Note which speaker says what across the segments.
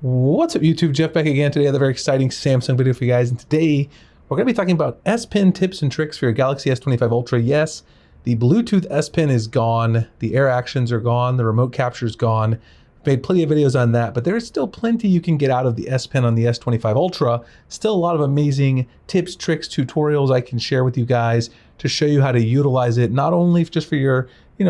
Speaker 1: What's up YouTube, Jeff back again. Today I have a very exciting Samsung video for you guys, and today we're going to be talking about SPen tips and tricks for your Galaxy S25 Ultra. Yes, the Bluetooth SPen is gone, the air actions are gone, the remote capture is gone. I've made plenty of videos on that, but there is still plenty you can get out of the SPen on the S25 Ultra. Still a lot of amazing tips, tricks, tutorials I can share with you guys to show you how to utilize it, not only just for your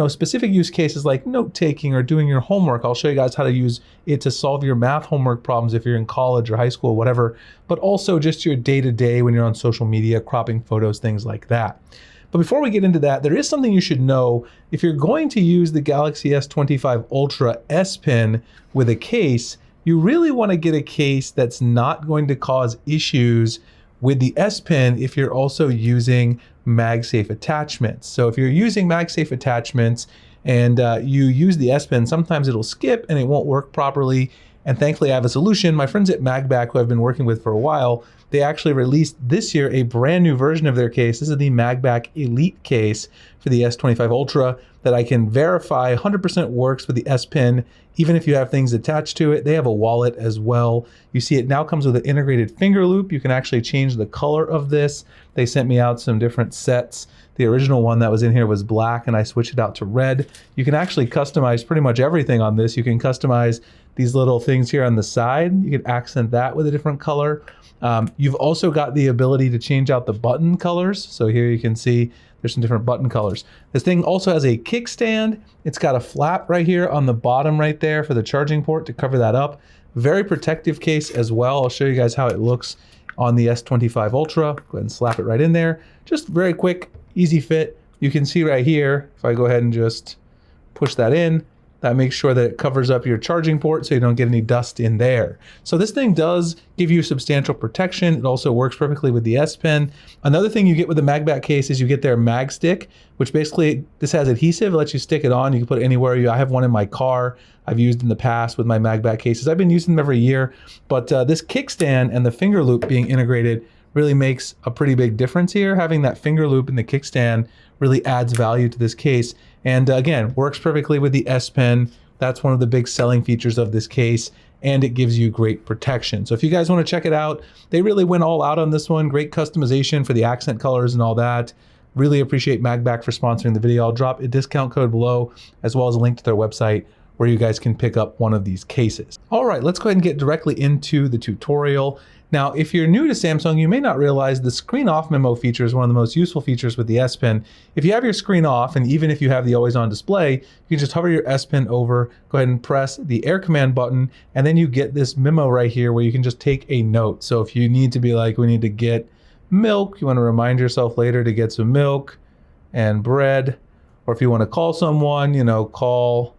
Speaker 1: specific use cases like note-taking or doing your homework. I'll show you guys how to use it to solve your math homework problems if you're in college or high school, whatever, but also just your day-to-day when you're on social media, cropping photos, things like that. But before we get into that, there is something you should know. If you're going to use the Galaxy S25 Ultra SPen with a case, you really want to get a case that's not going to cause issues with the SPen if you're also using MagSafe attachments. So if you're using MagSafe attachments and you use the SPen, sometimes it'll skip and it won't work properly. And thankfully I have a solution. My friends at MagBack, who I've been working with for a while, they actually released this year a brand new version of their case. This is the MagBack Elite case for the S25 Ultra that I can verify 100% works with the SPen, even if you have things attached to it. They have a wallet as well. You see it now comes with an integrated finger loop. You can actually change the color of this. They sent me out some different sets. The original one that was in here was black and I switched it out to red. You can actually customize pretty much everything on this. You can customize these little things here on the side. You can accent that with a different color. You've also got the ability to change out the button colors. So here you can see there's some different button colors. This thing also has a kickstand. It's got a flap right here on the bottom right there for the charging port to cover that up. Very protective case as well. I'll show you guys how it looks on the S25 Ultra. Go ahead and slap it right in there. Just very quick, easy fit. You can see right here, if I go ahead and just push that in, that makes sure that it covers up your charging port so you don't get any dust in there. So this thing does give you substantial protection. It also works perfectly with the SPen. Another thing you get with the MagBack case is you get their Mag Stick, which basically, this has adhesive. It lets you stick it on. You can put it anywhere. I have one in my car I've used in the past with my MagBack cases. I've been using them every year, but this kickstand and the finger loop being integrated really makes a pretty big difference here. Having that finger loop in the kickstand really adds value to this case. And again, works perfectly with the SPen. That's one of the big selling features of this case, and it gives you great protection. So if you guys want to check it out, they really went all out on this one. Great customization for the accent colors and all that. Really appreciate MagBack for sponsoring the video. I'll drop a discount code below, as well as a link to their website where you guys can pick up one of these cases. All right, let's go ahead and get directly into the tutorial. Now, if you're new to Samsung, you may not realize the screen off memo feature is one of the most useful features with the SPen. If you have your screen off, and even if you have the always on display, you can just hover your SPen over, go ahead and press the air command button, and then you get this memo right here where you can just take a note. So if you need to be like, we need to get milk, you want to remind yourself later to get some milk and bread, or if you want to call someone, call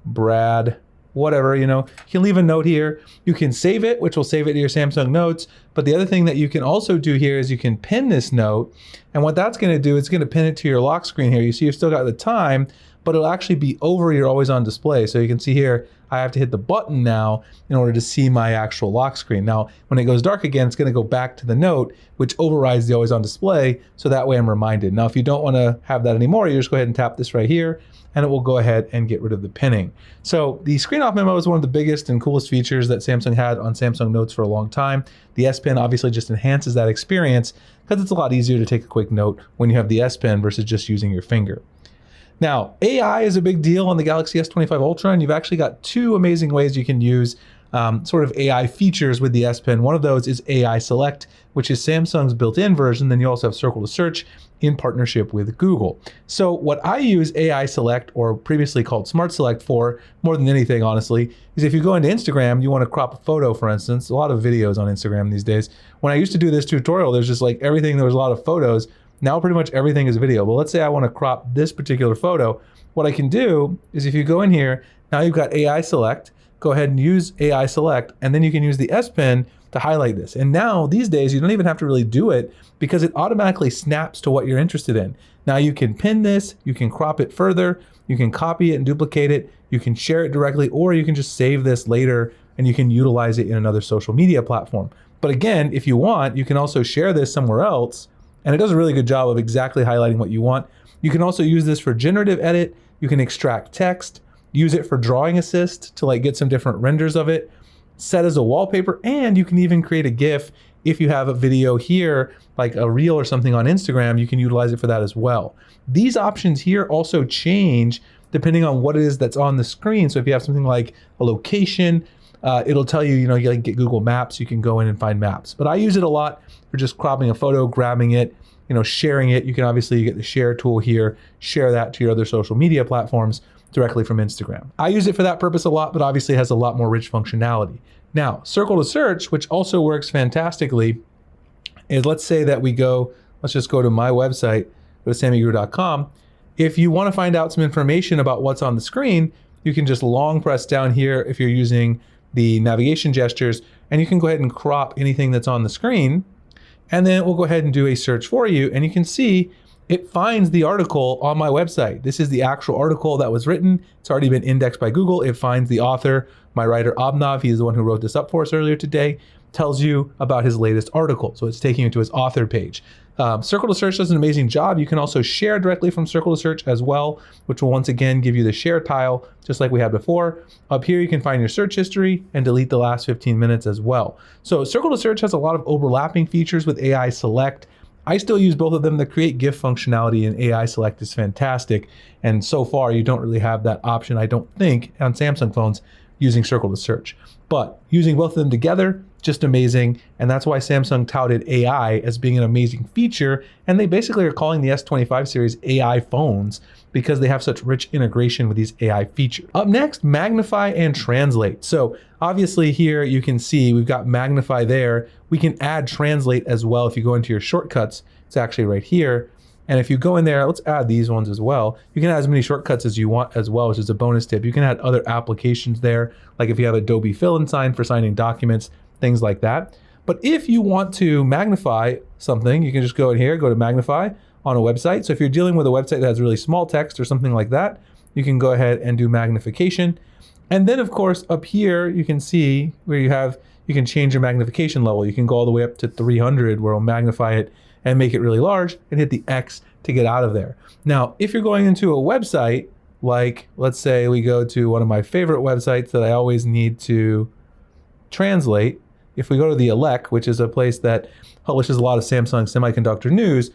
Speaker 1: Brad, whatever, you can leave a note here. You can save it, which will save it to your Samsung Notes. But the other thing that you can also do here is you can pin this note. And what that's going to do, it's going to pin it to your lock screen here. You see you've still got the time, but it'll actually be over your always on display. So you can see here, I have to hit the button now in order to see my actual lock screen. Now, when it goes dark again, it's going to go back to the note, which overrides the always on display. So that way I'm reminded. Now, if you don't want to have that anymore, you just go ahead and tap this right here, and it will go ahead and get rid of the pinning. So the screen off memo is one of the biggest and coolest features that Samsung had on Samsung Notes for a long time. The SPen obviously just enhances that experience because it's a lot easier to take a quick note when you have the SPen versus just using your finger. Now, AI is a big deal on the Galaxy S25 Ultra, and you've actually got two amazing ways you can use sort of AI features with the SPen. One of those is AI Select, which is Samsung's built-in version. Then you also have Circle to Search in partnership with Google. So what I use AI Select, or previously called Smart Select, for more than anything, honestly, is if you go into Instagram, you want to crop a photo, for instance. A lot of videos on Instagram these days. When I used to do this tutorial, there's just like everything, there was a lot of photos. Now pretty much everything is video. Well, let's say I want to crop this particular photo. What I can do is if you go in here, now you've got AI Select, go ahead and use AI Select, and then you can use the SPen to highlight this. And now these days, you don't even have to really do it because it automatically snaps to what you're interested in. Now you can pin this, you can crop it further, you can copy it and duplicate it, you can share it directly, or you can just save this later and you can utilize it in another social media platform. But again, if you want, you can also share this somewhere else, and it does a really good job of exactly highlighting what you want. You can also use this for generative edit. You can extract text, use it for drawing assist to like get some different renders of it. set as a wallpaper, and you can even create a GIF. If you have a video here, like a reel or something on Instagram, you can utilize it for that as well. These options here also change depending on what it is that's on the screen. So if you have something like a location, it'll tell you, you like get Google Maps, you can go in and find maps. But I use it a lot for just cropping a photo, grabbing it, sharing it. You can obviously get the share tool here, share that to your other social media platforms directly from Instagram. I use it for that purpose a lot, but obviously has a lot more rich functionality. Now, circle to search, which also works fantastically, is let's say that let's just go to my website, go to sammyguru.com. If you want to find out some information about what's on the screen, you can just long press down here if you're using the navigation gestures, and you can go ahead and crop anything that's on the screen. And then we'll go ahead and do a search for you, and you can see it finds the article on my website. This is the actual article that was written. It's already been indexed by Google. It finds the author, my writer Obnav. He is the one who wrote this up for us earlier today. Tells you about his latest article. So it's taking you to his author page. Circle to Search does an amazing job. You can also share directly from Circle to Search as well, which will once again give you the share tile, just like we had before. Up here, you can find your search history and delete the last 15 minutes as well. So Circle to Search has a lot of overlapping features with AI Select. I still use both of them. The create GIF functionality in AI Select is fantastic. And so far, you don't really have that option, I don't think, on Samsung phones using Circle to Search. But using both of them together, just amazing. And that's why Samsung touted AI as being an amazing feature. And they basically are calling the S25 series AI phones because they have such rich integration with these AI features. Up next, magnify and translate. So obviously here you can see we've got magnify there. We can add translate as well. If you go into your shortcuts, it's actually right here. And if you go in there, let's add these ones as well. You can add as many shortcuts as you want as well, which is a bonus tip. You can add other applications there, like if you have Adobe Fill and Sign for signing documents, things like that. But if you want to magnify something, you can just go in here, go to magnify on a website. So if you're dealing with a website that has really small text or something like that, you can go ahead and do magnification. And then of course, up here, you can see where you can change your magnification level. You can go all the way up to 300 where it'll magnify it and make it really large and hit the X to get out of there. Now, if you're going into a website, like let's say we go to one of my favorite websites that I always need to translate. If we go to the Elec, which is a place that publishes a lot of Samsung semiconductor news,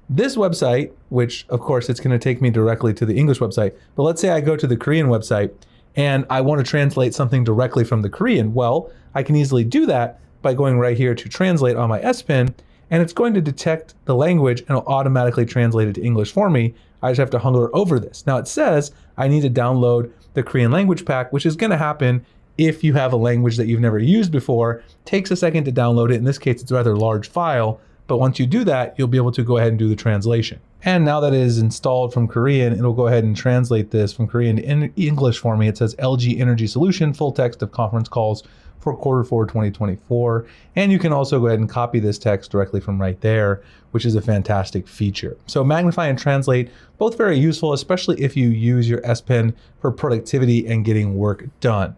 Speaker 1: this website, which of course it's going to take me directly to the English website, but let's say I go to the Korean website and I want to translate something directly from the Korean. Well, I can easily do that by going right here to translate on my SPen, and it's going to detect the language and it'll automatically translate it to English for me. I just have to hover over this. Now it says I need to download the Korean language pack, which is going to happen if you have a language that you've never used before. Takes a second to download it. In this case, it's a rather large file, but once you do that, you'll be able to go ahead and do the translation. And now that it is installed from Korean, it'll go ahead and translate this from Korean to English for me. It says LG Energy Solution, full text of conference calls for Q4 2024. And you can also go ahead and copy this text directly from right there, which is a fantastic feature. So magnify and translate, both very useful, especially if you use your SPen for productivity and getting work done.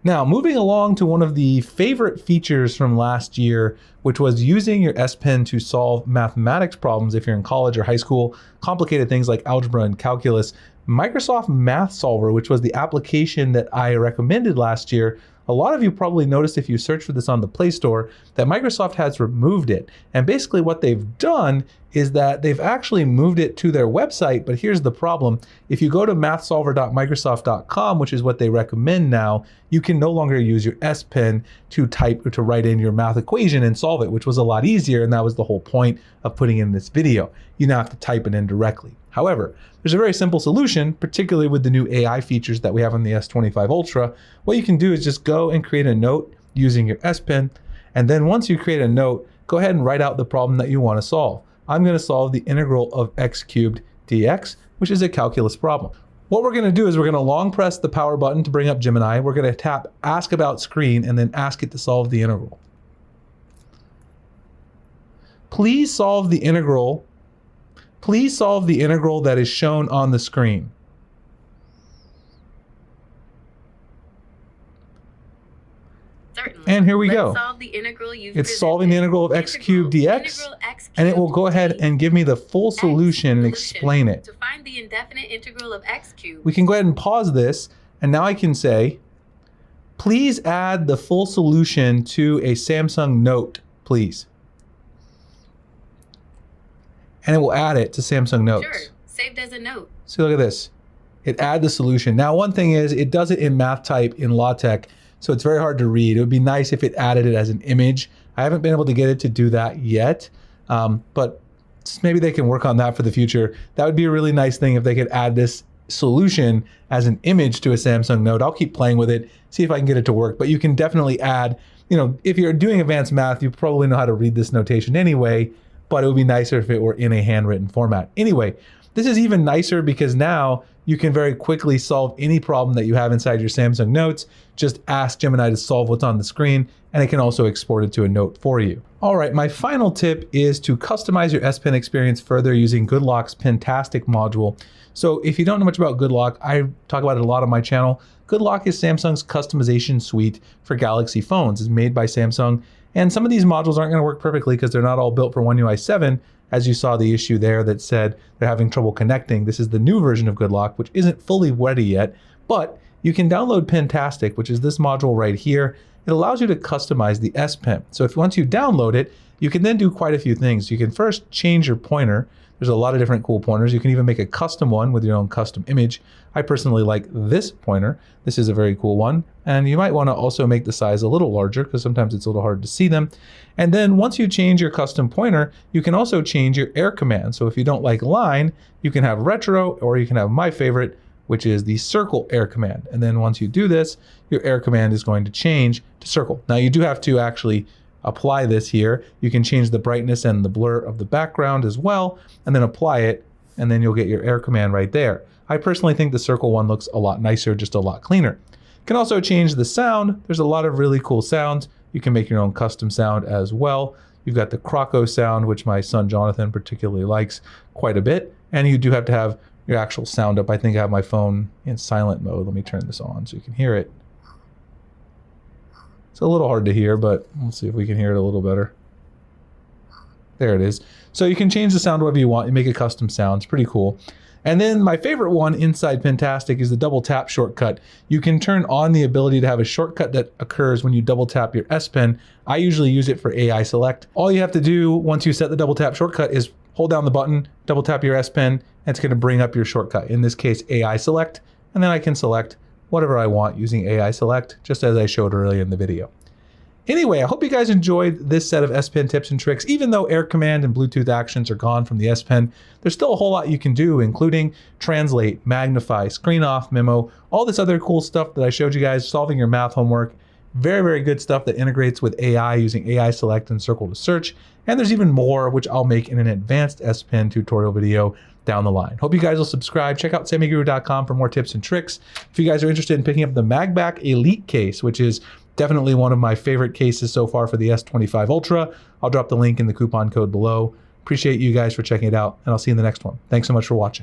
Speaker 1: Now, moving along to one of the favorite features from last year, which was using your SPen to solve mathematics problems if you're in college or high school, complicated things like algebra and calculus. Microsoft Math Solver, which was the application that I recommended last year, a lot of you probably noticed if you search for this on the Play Store that Microsoft has removed it. And basically what they've done is that they've actually moved it to their website, but here's the problem. If you go to mathsolver.microsoft.com, which is what they recommend now, you can no longer use your SPen to type or to write in your math equation and solve it, which was a lot easier, and that was the whole point of putting in this video. You now have to type it in directly. However, there's a very simple solution, particularly with the new AI features that we have on the S25 Ultra. What you can do is just go and create a note using your SPen, and then once you create a note, go ahead and write out the problem that you want to solve. I'm going to solve the integral of x cubed dx, which is a calculus problem. What we're going to do is we're going to long press the power button to bring up Gemini. We're going to tap ask about screen and then ask it to solve the integral. Please solve the integral. Please solve the integral that is shown on the screen.
Speaker 2: Certainly.
Speaker 1: And here we go.
Speaker 2: Solve the integral
Speaker 1: it's solving the integral of x cubed dx, and it will go ahead and give me the full solution and explain it.
Speaker 2: To find the indefinite integral of x cubed.
Speaker 1: We can go ahead and pause this, and now I can say, please add the full solution to a Samsung Note, please. And it will add it to Samsung Notes.
Speaker 2: Sure, saved as a note.
Speaker 1: So look at this. It add the solution. Now, one thing is it does it in math type in LaTeX, so it's very hard to read. It would be nice if it added it as an image. I haven't been able to get it to do that yet, but maybe they can work on that for the future. That would be a really nice thing if they could add this solution as an image to a Samsung Note. I'll keep playing with it, see if I can get it to work, but you can definitely add, if you're doing advanced math, you probably know how to read this notation anyway, but it would be nicer if it were in a handwritten format. Anyway, this is even nicer because now you can very quickly solve any problem that you have inside your Samsung Notes. Just ask Gemini to solve what's on the screen, and it can also export it to a note for you. All right, my final tip is to customize your SPen experience further using GoodLock's Pentastic module. So if you don't know much about GoodLock, I talk about it a lot on my channel. GoodLock is Samsung's customization suite for Galaxy phones. It's made by Samsung, and some of these modules aren't going to work perfectly because they're not all built for One UI 7. As you saw the issue there that said they're having trouble connecting. This is the new version of GoodLock, which isn't fully ready yet, but you can download Pentastic, which is this module right here. It allows you to customize the SPen. So once you download it, you can then do quite a few things. You can first change your pointer. There's a lot of different cool pointers. You can even make a custom one with your own custom image. I personally like this pointer. This is a very cool one. And you might want to also make the size a little larger because sometimes it's a little hard to see them. And then once you change your custom pointer, you can also change your air command. So if you don't like line, you can have retro, or you can have my favorite, which is the circle air command. And then once you do this, your air command is going to change to circle. Now you do have to actually apply this here. You can change the brightness and the blur of the background as well, and then apply it, and then you'll get your air command right there. I personally think the circle one looks a lot nicer, just a lot cleaner. You can also change the sound. There's a lot of really cool sounds. You can make your own custom sound as well. You've got the Croco sound, which my son Jonathan particularly likes quite a bit. And you do have to have your actual sound up. I think I have my phone in silent mode. Let me turn this on so you can hear it. It's a little hard to hear, but we'll see if we can hear it a little better. There it is. So you can change the sound whatever you want. You make a custom sound. It's pretty cool. And then my favorite one inside Pentastic is the double tap shortcut. You can turn on the ability to have a shortcut that occurs when you double tap your SPen. I usually use it for AI select. All you have to do once you set the double tap shortcut is hold down the button, double tap your SPen, and it's going to bring up your shortcut. In this case, AI select. And then I can select whatever I want using AI select, just as I showed earlier in the video. Anyway, I hope you guys enjoyed this set of SPen tips and tricks. Even though air command and Bluetooth actions are gone from the SPen, there's still a whole lot you can do, including translate, magnify, screen off, memo, all this other cool stuff that I showed you guys, solving your math homework. Very, very good stuff that integrates with AI using AI select and circle to search. And there's even more, which I'll make in an advanced SPen tutorial video down the line. Hope you guys will subscribe. Check out SamiGuru.com for more tips and tricks. If you guys are interested in picking up the MagBack Elite case, which is definitely one of my favorite cases so far for the S25 Ultra, I'll drop the link in the coupon code below. Appreciate you guys for checking it out, and I'll see you in the next one. Thanks so much for watching.